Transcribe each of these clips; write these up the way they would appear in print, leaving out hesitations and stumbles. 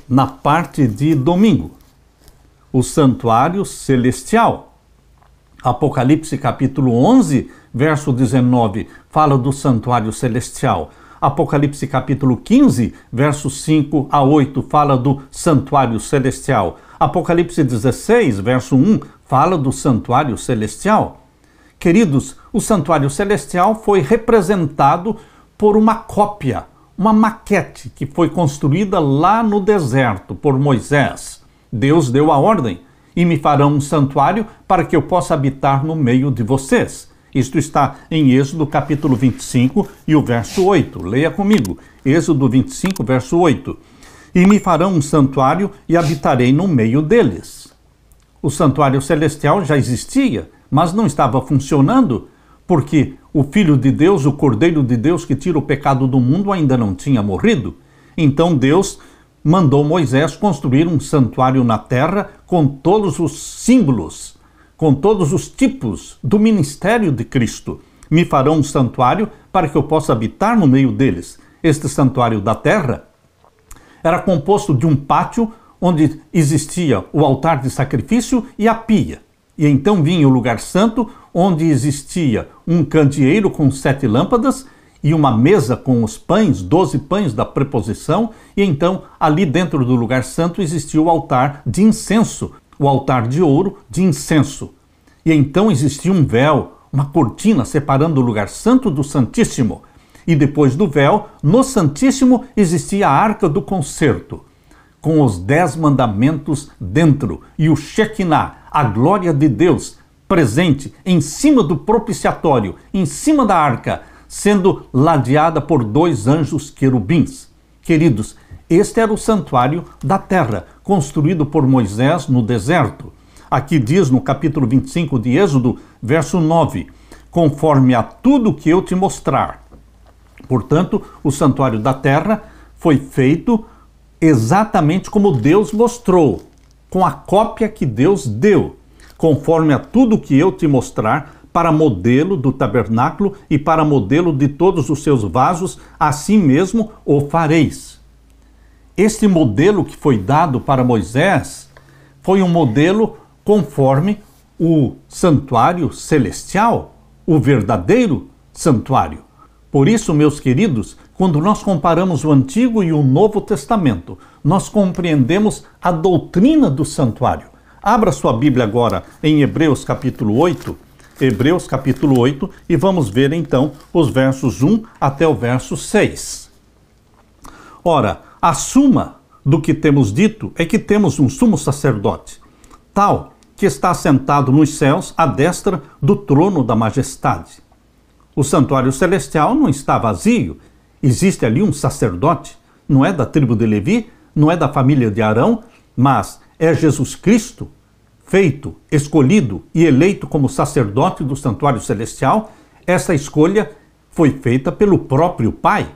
na parte de domingo. O santuário celestial. Apocalipse capítulo 11, verso 19, fala do santuário celestial. Apocalipse capítulo 15, versos 5 a 8, fala do santuário celestial. Apocalipse 16, verso 1, fala do santuário celestial. Queridos, o santuário celestial foi representado por uma cópia, uma maquete que foi construída lá no deserto por Moisés. Deus deu a ordem: e me farão um santuário para que eu possa habitar no meio de vocês. Isto está em Êxodo capítulo 25 e o verso 8. Leia comigo. Êxodo 25, verso 8. E me farão um santuário e habitarei no meio deles. O santuário celestial já existia, mas não estava funcionando, porque o Filho de Deus, o Cordeiro de Deus que tira o pecado do mundo, ainda não tinha morrido. Então Deus mandou Moisés construir um santuário na terra com todos os símbolos, com todos os tipos do ministério de Cristo. Me farão um santuário para que eu possa habitar no meio deles. Este santuário da terra era composto de um pátio onde existia o altar de sacrifício e a pia. E então vinha o lugar santo, onde existia um candeeiro com 7 lâmpadas e uma mesa com os pães, 12 pães da preposição. E então, ali dentro do lugar santo, existia o altar de incenso, o altar de ouro de incenso. E então existia um véu, uma cortina separando o lugar santo do Santíssimo. E depois do véu, no Santíssimo, existia a Arca do Concerto, com os 10 mandamentos dentro, e o Shekinah, a glória de Deus, presente em cima do propiciatório, em cima da arca, sendo ladeada por 2 anjos querubins. Queridos, este era o santuário da terra, construído por Moisés no deserto. Aqui diz no capítulo 25 de Êxodo, verso 9, conforme a tudo que eu te mostrar. Portanto, o santuário da terra foi feito exatamente como Deus mostrou, com a cópia que Deus deu, conforme a tudo que eu te mostrar, para modelo do tabernáculo e para modelo de todos os seus vasos, assim mesmo o fareis. Este modelo que foi dado para Moisés foi um modelo conforme o santuário celestial, o verdadeiro santuário. Por isso, meus queridos, quando nós comparamos o Antigo e o Novo Testamento, nós compreendemos a doutrina do santuário. Abra sua Bíblia agora em Hebreus capítulo 8, Hebreus capítulo 8, e vamos ver então os versos 1 até o verso 6. Ora, a suma do que temos dito é que temos um sumo sacerdote, tal que está sentado nos céus à destra do trono da majestade. O santuário celestial não está vazio, existe ali um sacerdote, não é da tribo de Levi, não é da família de Arão, mas é Jesus Cristo, feito, escolhido e eleito como sacerdote do santuário celestial. Essa escolha foi feita pelo próprio Pai,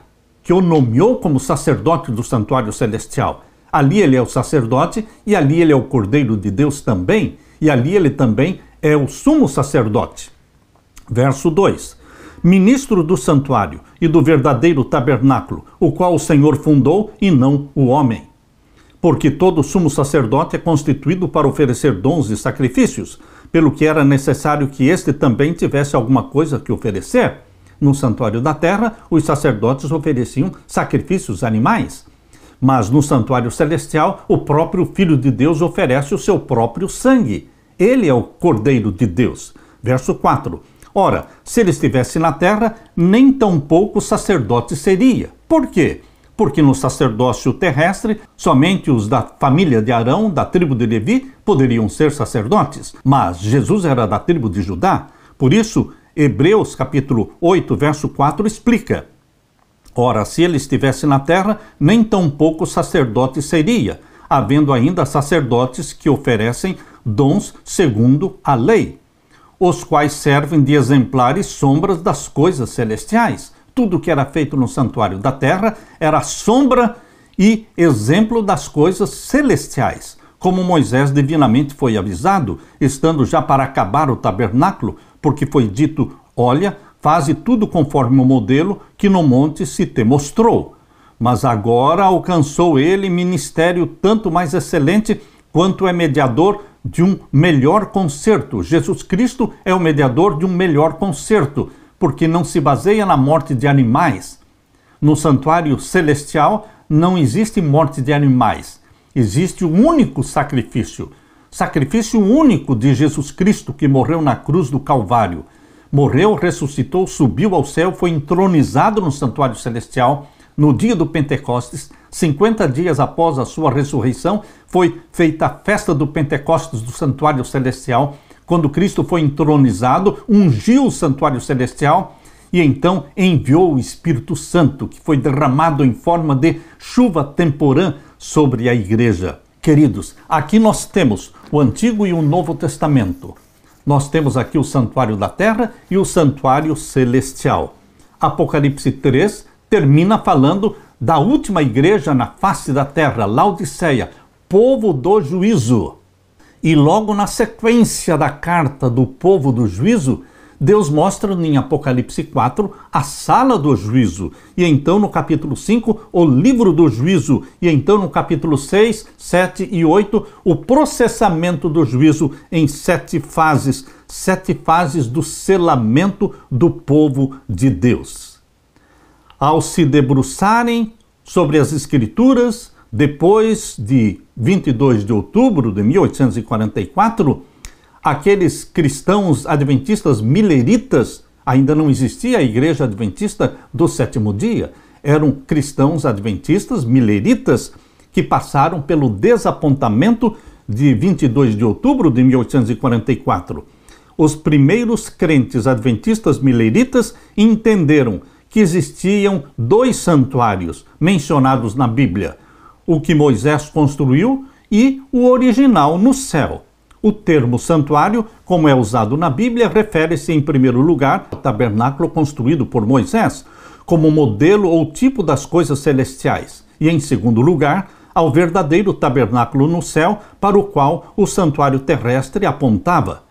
que o nomeou como sacerdote do santuário celestial. Ali ele é o sacerdote e ali ele é o Cordeiro de Deus também, e ali ele também é o sumo sacerdote. Verso 2. Ministro do santuário e do verdadeiro tabernáculo, o qual o Senhor fundou e não o homem. Porque todo sumo sacerdote é constituído para oferecer dons e sacrifícios, pelo que era necessário que este também tivesse alguma coisa que oferecer. No santuário da terra, os sacerdotes ofereciam sacrifícios animais. Mas no santuário celestial, o próprio Filho de Deus oferece o seu próprio sangue. Ele é o Cordeiro de Deus. Verso 4. Ora, se ele estivesse na terra, nem tampouco sacerdote seria. Por quê? Porque no sacerdócio terrestre, somente os da família de Arão, da tribo de Levi, poderiam ser sacerdotes. Mas Jesus era da tribo de Judá. Por isso, Hebreus capítulo 8, verso 4 explica: ora, se ele estivesse na terra, nem tampouco sacerdote seria, havendo ainda sacerdotes que oferecem dons segundo a lei, os quais servem de exemplares sombras das coisas celestiais. Tudo que era feito no santuário da terra era sombra e exemplo das coisas celestiais, como Moisés divinamente foi avisado, estando já para acabar o tabernáculo, porque foi dito: olha, faze tudo conforme o modelo que no monte se te mostrou. mas agora alcançou ele ministério tanto mais excelente quanto é mediador de um melhor concerto. Jesus Cristo é o mediador de um melhor concerto, porque não se baseia na morte de animais. No santuário celestial não existe morte de animais. Existe um único sacrifício único de Jesus Cristo, que morreu na cruz do Calvário. Morreu, ressuscitou, subiu ao céu, foi entronizado no santuário celestial no dia do Pentecostes. 50 dias após a sua ressurreição, foi feita a festa do Pentecostes do santuário celestial. Quando Cristo foi entronizado, ungiu o santuário celestial e então enviou o Espírito Santo, que foi derramado em forma de chuva temporã sobre a igreja. Queridos, aqui nós temos o Antigo e o Novo Testamento. Nós temos aqui o santuário da terra e o santuário celestial. Apocalipse 3 termina falando da última igreja na face da terra, Laodiceia, povo do juízo. E logo na sequência da carta do povo do juízo, Deus mostra em Apocalipse 4 a sala do juízo, e então no capítulo 5 o livro do juízo, e então no capítulo 6, 7 e 8 o processamento do juízo em 7 fases do selamento do povo de Deus. Ao se debruçarem sobre as Escrituras, depois de 22 de outubro de 1844, aqueles cristãos adventistas mileritas, ainda não existia a Igreja Adventista do Sétimo Dia, eram cristãos adventistas mileritas que passaram pelo desapontamento de 22 de outubro de 1844. Os primeiros crentes adventistas mileritas entenderam que existiam 2 santuários mencionados na Bíblia, o que Moisés construiu e o original no céu. O termo santuário, como é usado na Bíblia, refere-se em primeiro lugar ao tabernáculo construído por Moisés, como modelo ou tipo das coisas celestiais, e em segundo lugar, ao verdadeiro tabernáculo no céu, para o qual o santuário terrestre apontava.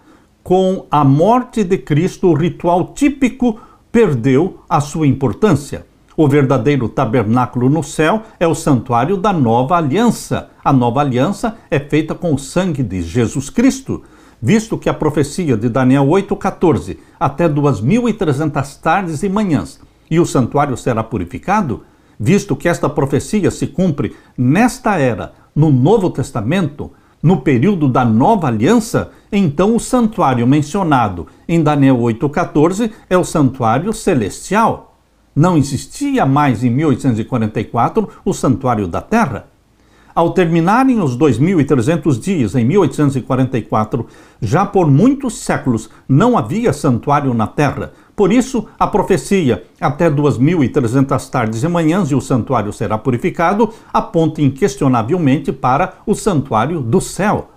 Com a morte de Cristo, o ritual típico perdeu a sua importância. O verdadeiro tabernáculo no céu é o santuário da nova aliança. A nova aliança é feita com o sangue de Jesus Cristo, visto que a profecia de Daniel 8,14, até 2.300 tardes e manhãs, e o santuário será purificado, visto que esta profecia se cumpre nesta era, no Novo Testamento, no período da nova aliança, então o santuário mencionado em Daniel 8,14 é o santuário celestial. Não existia mais em 1844 o santuário da terra. Ao terminarem os 2.300 dias em 1844, já por muitos séculos não havia santuário na terra. Por isso, a profecia, até 2.300 tardes e manhãs e o santuário será purificado, aponta inquestionavelmente para o santuário do céu.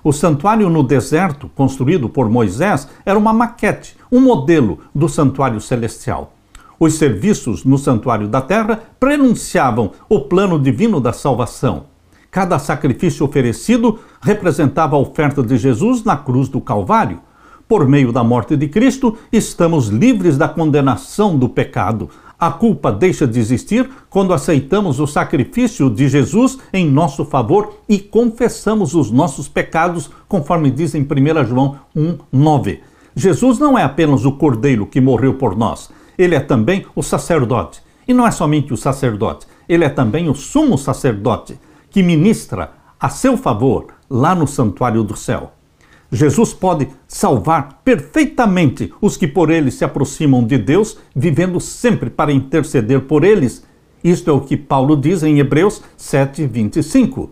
O santuário no deserto, construído por Moisés, era uma maquete, um modelo do santuário celestial. Os serviços no santuário da terra prenunciavam o plano divino da salvação. Cada sacrifício oferecido representava a oferta de Jesus na cruz do Calvário. Por meio da morte de Cristo, estamos livres da condenação do pecado. A culpa deixa de existir quando aceitamos o sacrifício de Jesus em nosso favor e confessamos os nossos pecados, conforme diz em 1 João 1,9. Jesus não é apenas o Cordeiro que morreu por nós, ele é também o sacerdote. E não é somente o sacerdote, ele é também o sumo sacerdote, que ministra a seu favor lá no santuário do céu. Jesus pode salvar perfeitamente os que por ele se aproximam de Deus, vivendo sempre para interceder por eles. Isto é o que Paulo diz em Hebreus 7:25.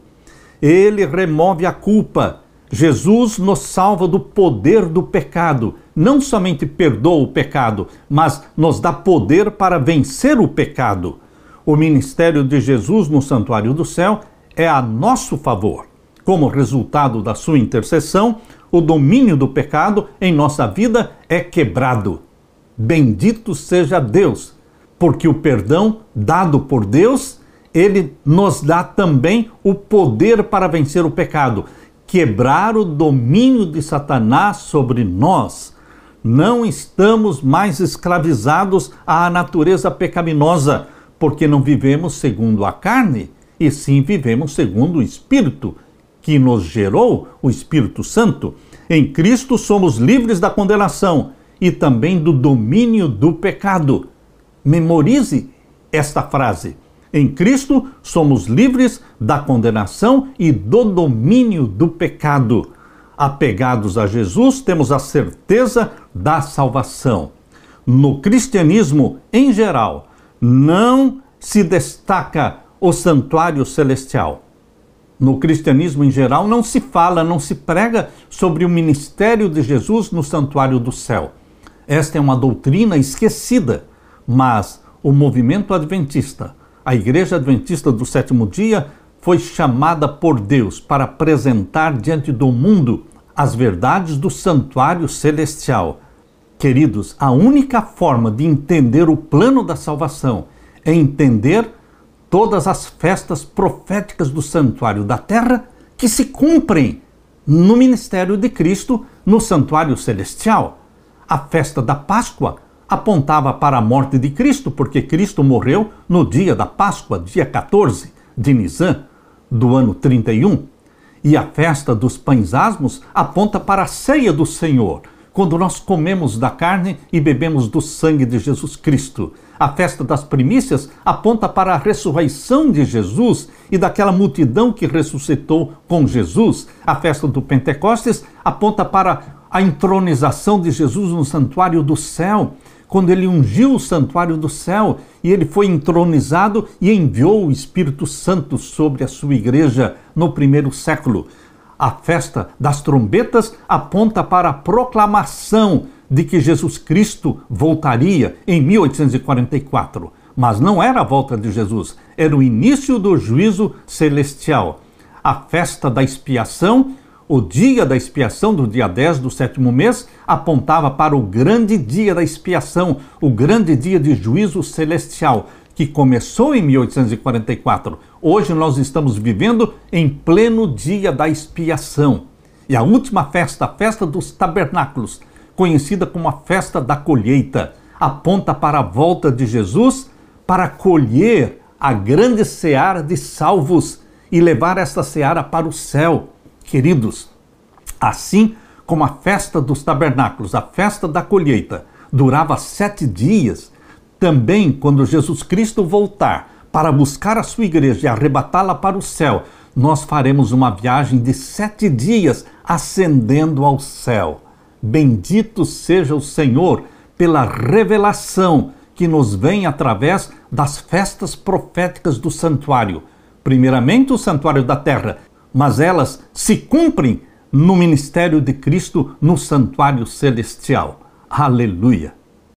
Ele remove a culpa. Jesus nos salva do poder do pecado. Não somente perdoa o pecado, mas nos dá poder para vencer o pecado. O ministério de Jesus no santuário do céu é a nosso favor. Como resultado da sua intercessão, o domínio do pecado em nossa vida é quebrado. Bendito seja Deus, porque o perdão dado por Deus, ele nos dá também o poder para vencer o pecado, quebrar o domínio de Satanás sobre nós. Não estamos mais escravizados à natureza pecaminosa, porque não vivemos segundo a carne, e sim vivemos segundo o Espírito, que nos gerou, o Espírito Santo. Em Cristo somos livres da condenação e também do domínio do pecado. Memorize esta frase. Em Cristo somos livres da condenação e do domínio do pecado. Apegados a Jesus, temos a certeza da salvação. No cristianismo, em geral, não se destaca o santuário celestial. No cristianismo, em geral, não se fala, não se prega sobre o ministério de Jesus no santuário do céu. Esta é uma doutrina esquecida, mas o movimento adventista, a Igreja Adventista do Sétimo Dia, foi chamada por Deus para apresentar diante do mundo as verdades do santuário celestial. Queridos, a única forma de entender o plano da salvação é entender todas as festas proféticas do santuário da terra que se cumprem no ministério de Cristo no santuário celestial. A festa da Páscoa apontava para a morte de Cristo, porque Cristo morreu no dia da Páscoa, dia 14 de Nisan, do ano 31. E a festa dos pães asmos aponta para a ceia do Senhor, quando nós comemos da carne e bebemos do sangue de Jesus Cristo. A festa das primícias aponta para a ressurreição de Jesus e daquela multidão que ressuscitou com Jesus. A festa do Pentecostes aponta para a entronização de Jesus no santuário do céu, quando ele ungiu o santuário do céu e ele foi entronizado e enviou o Espírito Santo sobre a sua igreja no primeiro século. A festa das trombetas aponta para a proclamação de que Jesus Cristo voltaria em 1844. Mas não era a volta de Jesus, era o início do juízo celestial. A festa da expiação, o dia da expiação do dia 10 do sétimo mês, apontava para o grande dia da expiação, o grande dia de juízo celestial, que começou em 1844. Hoje nós estamos vivendo em pleno dia da expiação. E a última festa, a festa dos tabernáculos, conhecida como a festa da colheita, aponta para a volta de Jesus para colher a grande seara de salvos e levar esta seara para o céu. Queridos, assim como a festa dos tabernáculos, a festa da colheita, durava 7 dias, também quando Jesus Cristo voltar para buscar a sua igreja e arrebatá-la para o céu, nós faremos uma viagem de 7 dias ascendendo ao céu. Bendito seja o Senhor pela revelação que nos vem através das festas proféticas do santuário. Primeiramente o santuário da terra, mas elas se cumprem no ministério de Cristo no santuário celestial. Aleluia!